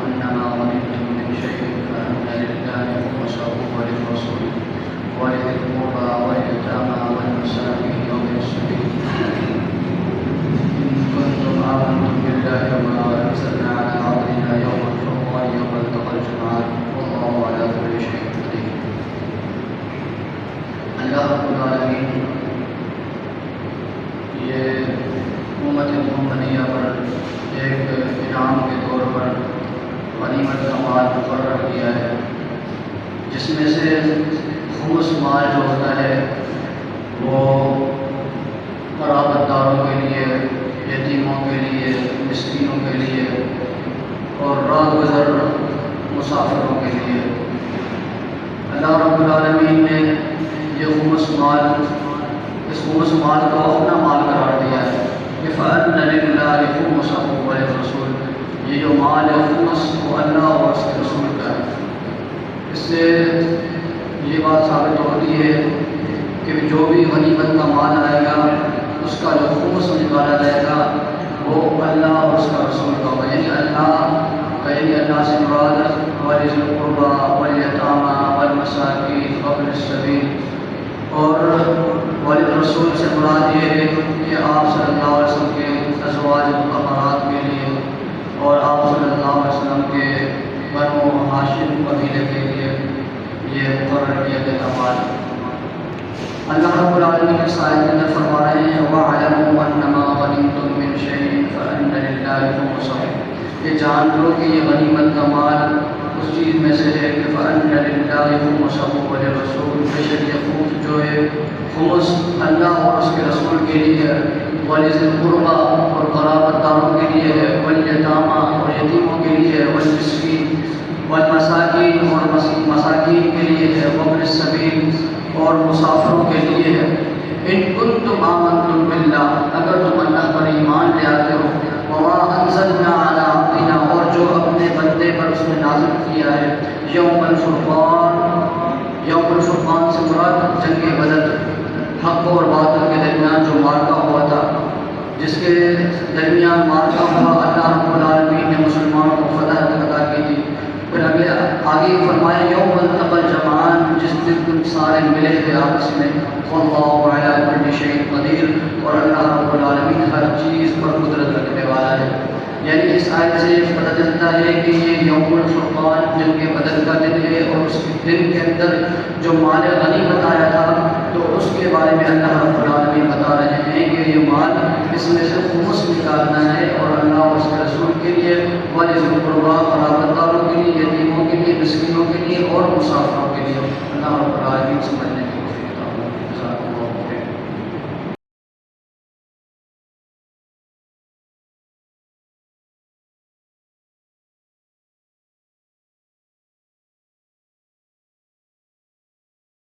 أنما غنمتم من شيء فأن لله خمسه وللرسول ولذي القربى واليتامى والمساكين وابن السبيل إن كنتم آمنتم بالله وما أنزلنا على عبدنا يوم الفرقان يوم التقى الجمعان والله على كل شيء قدير. اللہ رب العالمین یہ امت محمدیہ پر ایک انعام کے طور پر غنیمت کا مال مقرر کیا ہے، جس میں سے خمس مال جو ہوتا ہے وہ قرابت داروں کے لیے، یتیموں کے لیے، مسکینوں کے لیے اور راہ گزر مسافروں کے لیے۔ اللہ رب العالمین نے یہ خمس مال، اس خمس مال کو اپنا مال قرار دیا ہے کہ فَأَنَّ لِلَّهِ خُمُسَهُ وَلِلرَّسُولِ، یہ جو مال ہے خمس وہ اللہ اور اس کے رسول کا ہے۔ اس سے یہ بات ثابت ہوتی ہے کہ جو بھی غنیمت کا مال آئے گا اس کا جو خمس نکالا جائے گا وہ اللہ اور اس کا رسول کا ہوگا، یعنی اللہ سے مراد وَلِذِي الْقُرْبَى وَالْيَتَامَى وَالْمَسَاكِينِ وَابْنِ السَّبِيلِ، اور وَلِلرَّسُول سے مراد یہ ہے کہ آپ صلی اللہ علیہ وسلم کے ازواج مطہرات کے لیے اور آپ صلی اللہ علیہ وسلم کے بنو ہاشم قبیلے کے لیے یہ مقرر کیا گیا مال۔ اللہ رب العالمین اس آیت کے اندر فرما رہے ہیں وَاعْلَمُوا أَنَّمَا غَنِمْتُم مِّن شَيْءٍ فَأَنَّ لِلَّهِ خُمُسَهُ، یہ جان لو کہ یہ غنیمت کا مال اس چیز میں سے ہے کہ فَأَنَّ لِلَّهِ خُمُسَهُ وَلِلرَّسُولِ، بے شک یہ خمس جو ہے خمس اللہ اور اس کے رسول کے لیے ہے، وَلِذِي الْقُرْبَى اور قرابت داروں کے لیے ہے، وَالْيَتَامَى اور یتیموں کے لیے ہے، وَالْمِسْکِین والمساکین اور مساکین کے لیے ہے، وابن السبیل اور مسافروں کے لیے ہے۔ ان کنتم آمنتم باللہ، اگر تم اللہ پر ایمان لے آتے ہو، وما انزلنا علی عبدنا اور جو اپنے بندے پر اس نے نازل کیا ہے، یوم الفرقان، یوم الفرقان سے مراد جنگ بدر، حق اور باطل کے درمیان جو مارکا ہوا تھا، جس کے درمیان مارکا ہوا، اللہ رب العالمین نے مسلمانوں کو فتح عطا کی تھی۔ پھر آگے فرمایا یوم التقى الجمعان، جس دن تم سارے ملے تھے آپس میں، واللہ علی کل شیء قدیر، اور اللہ رب العالمین ہر چیز پر قدرت رکھنے والا ہے۔ یعنی اس آیت سے پتہ چلتا ہے کہ یہ یوم الفرقان جنگ بدر کا دن ہے، اور اس دن کے اندر جو مال غنیمت آیا تھا تو اس کے بارے میں اللہ رب العالمین بتا رہے ہیں کہ یہ مال اس میں سے خمس نکالنا ہے اور اللہ اور اس کے رسول کے لیے، وَلِذِي الْقُرْبَى قرابت داروں کے لیے، یتیموں کے لیے، مسکینوں کے لیے اور مسافروں کے لیے۔ اللہ رب العالمین سمجھنے